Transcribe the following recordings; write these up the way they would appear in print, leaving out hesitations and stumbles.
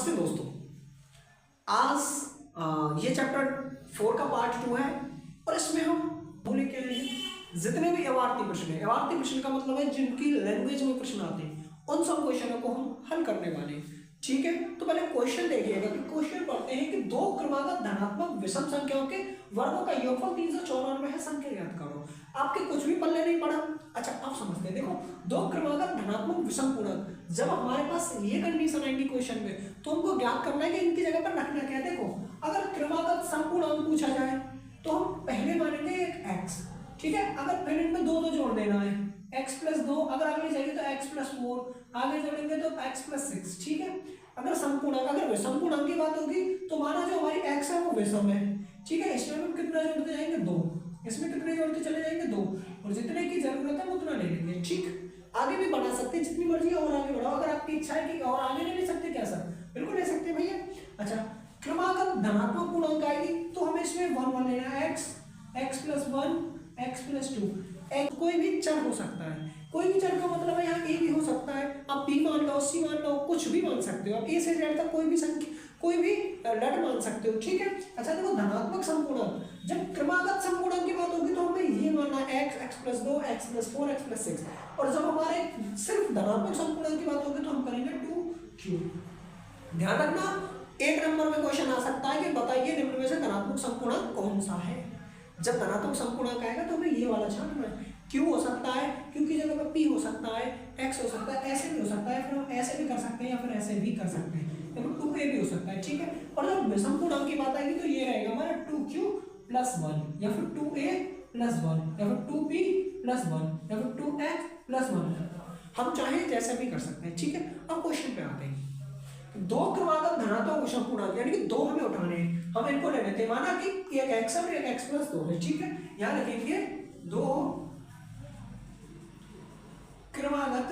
नमस्ते दोस्तों। आज ये चैप्टर 4 का पार्ट 2 है और इसमें हम बोले क्या है, जितने भी अवार्ती प्रश्न है, अवार्ती प्रश्न का मतलब है जिनकी लैंग्वेज में प्रश्न आते हैं उन सब क्वेश्चनों को हम हल करने वाले हैं। ठीक है, तो पहले क्वेश्चन देखिएगा कि क्वेश्चन पढ़ते हैं कि दो क्रमागत धनात्मक विषम संख्याओं के वर्गों का योगफल 394 है, संख्या ज्ञात करो। आपके कुछ भी पल्ले नहीं पड़ा। अच्छा, आप समझते हैं, देखो दो क्रमागत धनात्मक विषम पूर्णांक, जब हमारे पास ये कंडीशन आएगी क्वेश्चन में तो हमको ज्ञात करना है कि इनकी जगह पर रखना क्या है। देखो अगर क्रमागत समपूर्णांक पूछा जाए तो हम पहले मानेंगे एक x, ठीक है। अगर फिर इनमें दो जोड़ देना है, x + 2, अगर आगे चाहिए तो x + 4, आगे जोड़ेंगे तो x + 6, ठीक है। अगर समपूर्णांक, अगर विषम पूर्णांक की बात होगी तो माना जो हमारी x है वो विषम है, ठीक है। इसमें हम कितना जोड़ते जाएंगे 2, इसमें कितने जोड़ते चले जाएंगे 2, और जितने की जरूरत है उतना ले लेंगे। ठीक, आगे भी बढ़ा सकते हैं जितनी मर्जी और आगे बढ़ाओ, अगर आपकी इच्छा है कि और आगे नहीं ले सकते क्या सर, बिल्कुल ले सकते हैं भैया। अच्छा, क्रमागत धनात्मक पूर्णांक आएगी तो हमें इसमें 1 लेना है, x + 1, x + 2। कोई भी चर हो सकता है, कोई भी चर का मतलब है यहाँ a भी हो सकता है, आप b मान लो, c मान लो, कुछ भी मान सकते हो आप, a से z तक कोई भी संख्या, कोई भी लेटर मान सकते हो, ठीक है। अच्छा देखो धनात्मक समपूर्णांक, जब क्रमागत समपूर्णांक की बात होगी तो हमें ये मानना है x + 2, x + 4, x + 6, और जब हमारे सिर्फ धनात्मक समपूर्णांक की बात होगी तो हम करेंगे 2q। ध्यान रखना, एक नंबर में क्वेश्चन आ सकता है कि बताइए निम्न में से धनात्मक समपूर्णांक कौन सा है। जब धनात्मक समपूर्णांक आएगा तो हमें ये वाला छानना है। q हो सकता है, q की जगह पर p हो सकता है, x हो सकता है, ऐसे भी हो सकता है, फिर हम ऐसे भी कर सकते हैं या फिर ऐसे भी कर सकते हैं, या फिर 2a भी हो सकता है, ठीक है। और जब विषम पूर्णांक की बात आएगी तो ये रहेगा हमारा 2q + 1, या फिर 2a + 1, या फिर 2b + 1, या फिर 2x + 1। हम चाहे जैसे भी कर सकते हैं, ठीक है। अब क्वेश्चन पे आते हैं। दो क्रमागत धनात्मक विषम पूर्णांक, यानी कि दो हमें उठाने हैं, हम इनको ले लेते हैं। माना कि एक x और एक x + 2 है, ठीक है। यहां लिखेंगे दो क्रमागत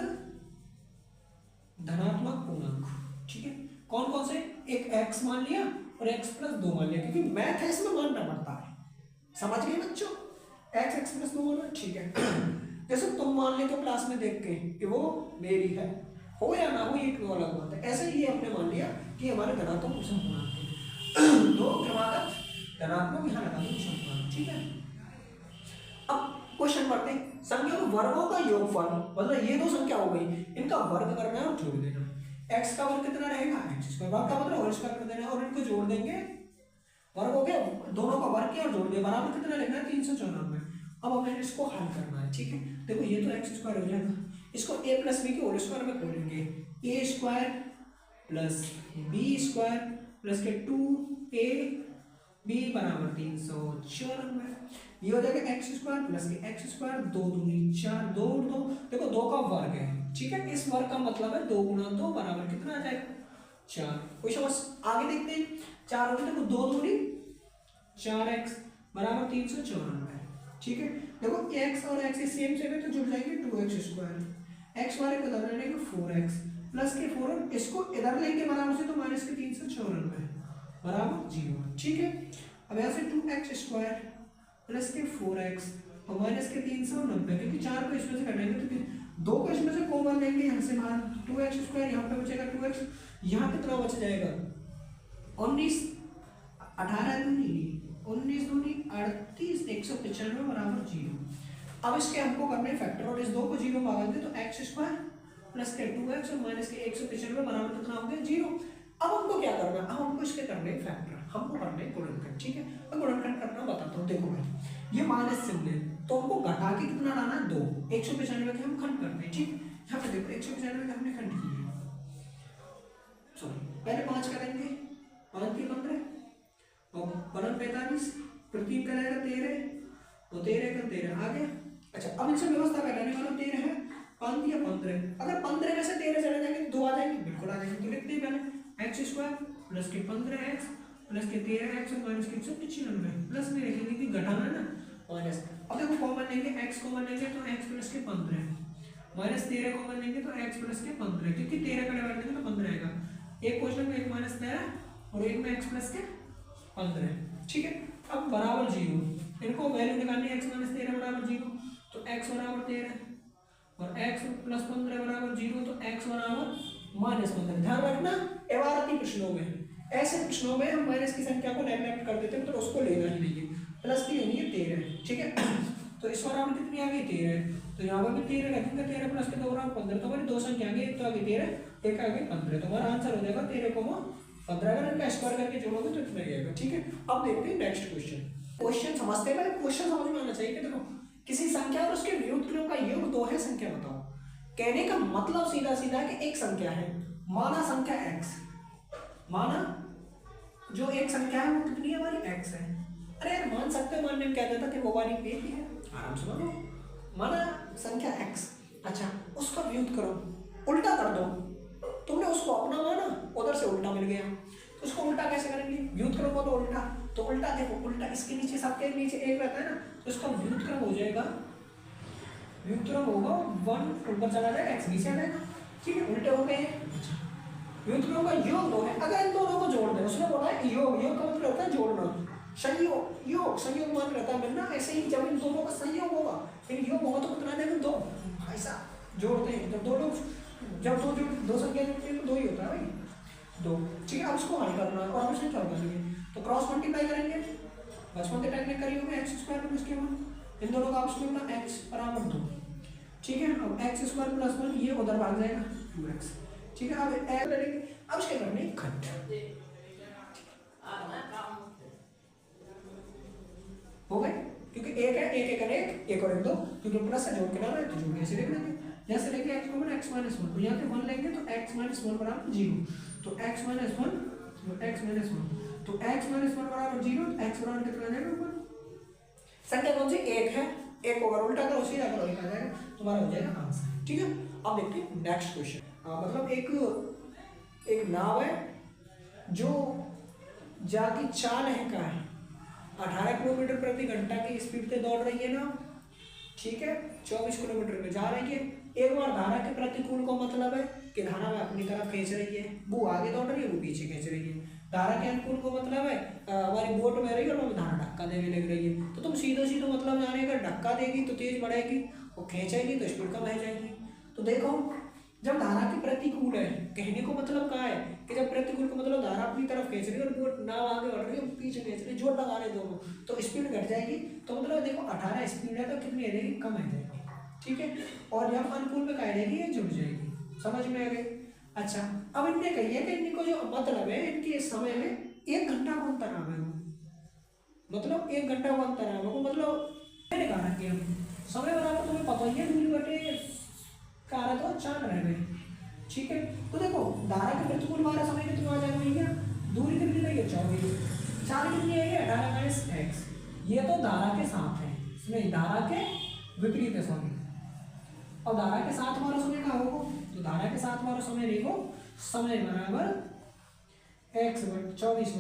धनात्मक पूर्णांक, ठीक है। कौन कौन से, एक x मान लिया और x + 2 मान लिया, क्योंकि मैथ है इसमें मानना पड़ता है, समझ गए बच्चों। x + 2 माना, ठीक है। जैसे तुम मान लेते हो क्लास में देख के कि वो मेरी है, हो या ना हो ये एक अलग बात है, ऐसे ही हमने मान लिया कि हमारे धनात्मक विषम पूर्णांक है। दो क्रमागत धनात्मक यहाँ लगा दो विषम पूर्णांक, ठीक है। अब क्वेश्चन पढ़ते हैं, संख्याओं वर्गों का योगफल, मतलब ये दो संख्या हो गई, इनका वर्ग करना है और जोड़ देना। x का वर्ग कितना रहेगा, x वर्ग का मतलब होल स्क्वायर कर देना है और इनको जोड़ देंगे, वर्ग हो गया, दोनों का वर्ग किया और जोड़ दिया, बराबर कितना लिखना है 394। अब हमें इसको हल करना है, ठीक है। देखो ये तो x² हो जाएगा, इसको a + b के होल स्क्वायर में खोलेंगे, a² + b² प्लस के 2ab = 394। ये हो जाएगा x² प्लस के x², 2 दूनी 4, 2 और 2, देखो 2 का वर्ग है, ठीक है। इस वर्ग का मतलब है 2 × 2 बराबर कितना आ जाएगा 4। कोई समझ, आगे देखते हैं। 4 हो गया, देखो 2 दूनी 4x = 394, ठीक है। देखो x और x सेम है तो जुड़ जाएंगे 2x², x वाले को इधर लेंगे 4x प्लस के 4, इसको इधर लेंगे बराबर से तो माइनस के 394 बराबर 0, ठीक है। अब यहाँ से 2x² प्लस के 4x और माइनस के 390, क्योंकि 4 को इसमें से काटेंगे तो 2 को इसमें से कॉमन लेंगे, यहाँ से बाहर 2x², यहाँ पे बचेगा 2x, यहाँ कितना बच जाएगा 19, 18 दूनी 19 दूनी 38, 195 बराबर 0। अब इसके हमको करने फैक्टर और इस 2 को 0 मांगेंगे तो x² प्लस के 2x और माइनस के 195 बराबर कितना हो गया 0। अब हमको क्या करना है, अब हमको इसके करने फैक्टर, हमको करने गुणनखंड, ठीक है। मैं गुणनखंड करना बताता हूँ। देखो भाई ये माइनस चिन्ह है तो हमको घटा के कितना लाना है 2, 195 के हम खंड करते हैं, ठीक। यहाँ पे देखो 195 के हमने खंड किए, सॉरी पहले 5 करेंगे, 5 के 15 और 45, फिर 3 करेगा 13 और 13 का 13 आ गया। अच्छा, अब इनसे व्यवस्था करने वाला 13 है, 5 या 15, अगर 15 में से 13 चले जाएंगे तो 2 आ जाएंगे, बिल्कुल आ जाएंगे। तो लिखते हैं पहले x² प्लस के 15x प्लस के 13x और माइनस के 195 प्लस में लिखेंगे कि घटाना है ना माइनस। अब देखो कॉमन लेंगे, x कॉमन लेंगे तो x प्लस के 15 माइनस 13 कॉमन लेंगे तो x प्लस के 15, क्योंकि 13 का डिवाइड करेंगे तो 15 आएगा। एक क्वेश्चन में एक माइनस 13 और एक में x प्लस के 15, ठीक है। अब बराबर 0, इनको वैल्यू निकालनी है, x - 13 बराबर 0 तो x बराबर 13 और x + 15 बराबर 0 तो x बराबर -15। ध्यान रखना एवारती प्रश्नों में, ऐसे प्रश्नों में हम माइनस की संख्या को नेगलेक्ट कर देते हैं, मतलब उसको लेना ही नहीं है। प्लस की लेनी है 13, ठीक है। तो इस बार आपने कितनी आ गई 13, तो यहाँ पर भी 13 रखेंगे, 13 प्लस के 2 और 15, तो हमारी दो संख्या आ गई, एक तो आ गई 13, एक आ गई 15, तो हमारा आंसर हो जाएगा 13,15। अगर इनका स्क्वायर करके जोड़ोगे तो इतना ही आएगा, ठीक है। अब देखते हैं नेक्स्ट क्वेश्चन। क्वेश्चन समझते हैं, पहले क्वेश्चन समझ में आना चाहिए कि देखो किसी संख्या और उसके व्युत्क्रम का योग 2 है, संख्या बताओ। कहने का मतलब सीधा सीधा है कि एक संख्या है, माना संख्या x, माना जो एक संख्या है वो कितनी है हमारी x है। अरे यार मान सकते हो, मानने में क्या देता कि वो वाली एक ही है, आराम से मानो। माना संख्या x, अच्छा उसका व्युत्क्रम उल्टा कर दो, तुमने उसको अपना माना, उधर से उल्टा मिल गया, तो उसको उल्टा कैसे करेंगे, व्युत्क्रम को तो उल्टा, तो उल्टा देखो, उल्टा इसके नीचे सबके नीचे एक रहता है ना, तो इसका व्युत्क्रम हो जाएगा, व्युत्क्रम होगा 1 ऊपर चला जाएगा, x नीचे आ जाएगा, ठीक है, उल्टे हो गए। व्युत्क्रम का योग 2 है, अगर इन दोनों को जोड़ दें, उसने बोला है योग, योग का मतलब होता है जोड़ना, संयोग, योग संयोग मान रहता है मिलना, ऐसे ही जब इन दोनों का संयोग होगा, फिर योग होगा तो कितना देंगे 2, ऐसा जोड़ते हैं, जब दो लोग, जब दो संख्या जोड़ते हैं तो 2 ही होता है भाई, 2, ठीक है। अब इसको हल करना है और हम इसे क्या करेंगे, तो क्रॉस मल्टीप्लाई करेंगे, बस मल्टीप्लाई में करी होगी एक्स स्क्वायर प्लस के 1, इन दोनों का आपस में मिला x बराबर 2, ठीक है। अब एक्स स्क्वायर प्लस 1 ये उधर भाग जाएगा 2x, ठीक है। अब x करेंगे, अब इसके करने घट हो गए, क्योंकि एक है, एक एक और एक 2, क्योंकि प्लस से जोड़ के ना है तो जोड़ के ऐसे लिख लेंगे, जैसे लेंगे x को x माइनस 1, तो यहाँ पे 1 लेंगे तो x माइनस 1 बराबर 0, तो x माइनस 1, तो x माइनस 1, तो x माइनस 1 बराबर 0, x बराबर कितना आ जाएगा ऊपर, संख्या कौन सी, एक है, एक को अगर उल्टा करो सीधा करो एक आ जाएगा, तुम्हारा हो जाएगा आंसर, ठीक है। अब देखते हैं नेक्स्ट क्वेश्चन। मतलब एक नाव है जो जाती चाल है का है, 18 किलोमीटर प्रति घंटा की स्पीड से दौड़ रही है ना, ठीक है, 24 किलोमीटर में जा रही है। एक बार धारा के प्रतिकूल को मतलब है कि धारा में अपनी तरफ खींच रही है, वो आगे दौड़ रही है, वो पीछे खींच रही है। धारा के अनुकूल को मतलब है हमारी बोट में रही है और वो धारा धक्का देने लग रही है, तो तुम सीधो सीधो मतलब जाने का धक्का देगी तो तेज बढ़ेगी, और खींचेगी तो स्पीड कम रह जाएगी। तो देखो जब धारा के प्रतिकूल है, कहने को मतलब क्या है कि जब प्रतिकूल को मतलब धारा अपनी तरफ खींच रही है और बोट नाव आगे बढ़ रही है, पीछे खींच रही है, जोर लगा रहे दोनों, तो स्पीड घट जाएगी। तो मतलब देखो 18 स्पीड है तो कितनी आ जाएगी, कम आ जाएगी, ठीक है। और जब अनुकूल में क्या जाएगी, ये जुड़ जाएगी, समझ में आ गई। अच्छा अब इनने कही है कि इनको जो मतलब है इनके समय में 1 घंटा को अंतर आ गया, मतलब 1 घंटा को अंतर आ गया, मतलब मैंने कहा कि समय बराबर तुम्हें पता ही है, दूरी बटे कहा तो 4 रह गए, ठीक है। तो देखो धारा के प्रतिकूल वाला समय कितना आ जाएगा भैया, दूरी कितनी रही है 24, 4 कितनी है 18 माइनस x, ये तो धारा के साथ है, इसमें धारा के विपरीत है सॉरी, और धारा के साथ हमारा समय क्या होगा, तो धारा के साथ हमारा समय देखो, समय बराबर x 24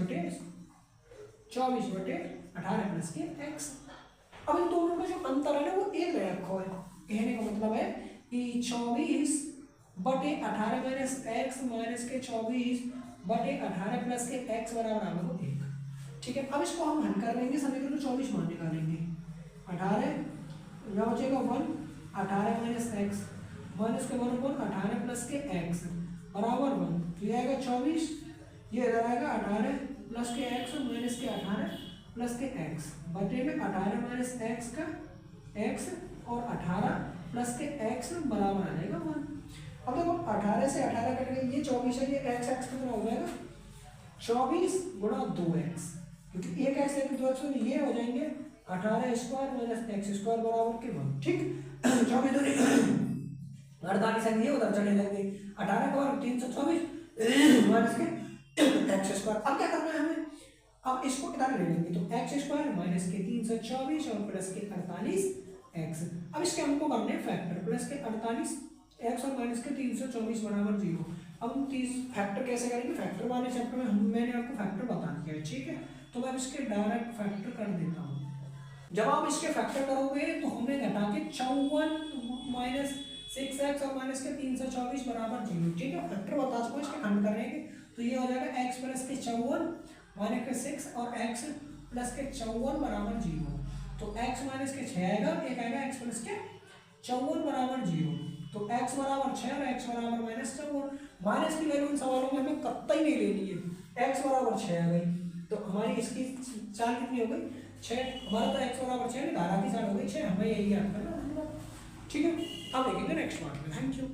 बटे 18 प्लस के x। अब इन दोनों का जो अंतर है ना वो 1 रखा है, कहने का मतलब है कि 24 बटे 18 माइनस एक्स माइनस के 24 बटे 18 प्लस के x बराबर आएगा 1, ठीक है। अब इसको हम हल कर लेंगे, समीकरण 24 मान निकालेंगे, 18 यहाँ बचेगा 1, 18 माइनस एक्स माइनस के 1 अपॉन 18 प्लस के x बराबर 1, तो ये आएगा 24, ये इधर आएगा 18 प्लस के x माइनस के 18 प्लस के x बटे में 18 माइनस एक्स का x और 18 प्लस के x बराबर आ जाएगा 1। अब देखो 18 से 18 कट गई, ये 24 है, ये x कितना हो जाएगा 24 गुणा 2x, क्योंकि एक x है 2x, तो ये हो जाएंगे 18 स्क्वायर माइनस x स्क्वायर बराबर के 1, ठीक। 24 दूनी 48 है, ये उधर चले जाएंगे, 18 का वर्ग 324 माइनस के x स्क्वायर। अब क्या करना है हमें, अब इसको इधर ले लेंगे, तो x स्क्वायर माइनस के 324 और प्लस के 48x। अब इसके हमको करने हैं फैक्टर, प्लस के 48x और माइनस के 324 बराबर 0। अब हम 30 फैक्टर कैसे करेंगे, फैक्टर वाले चैप्टर में मैंने आपको फैक्टर बता दिया है, ठीक है। तो मैं इसके डायरेक्ट फैक्टर कर देता हूँ। जब आप इसके फैक्टर करोगे तो हमें घटा के 54 माइनस 6x और माइनस के 324 बराबर 0, ठीक है। फैक्टर बता चुका, इसके खंड करेंगे तो ये हो जाएगा x प्लस के 54 माइनस के 6 और x प्लस के 54 बराबर 0, तो x माइनस के 6 आएगा, एक आएगा x प्लस के 54 बराबर 0, तो x बराबर 6 और x बराबर -4 और माइनस की वैल्यू इन सवालों में हमें कतई नहीं लेनी है। x बराबर 6 आ गई तो हमारी इसकी चाल कितनी हो गई 6, हमारा तो x बराबर 6 धारा की चाल हो गई 6, हमें यही याद करना है। ठीक है, अब देखेंगे नेक्स्ट पार्ट में। Thank you.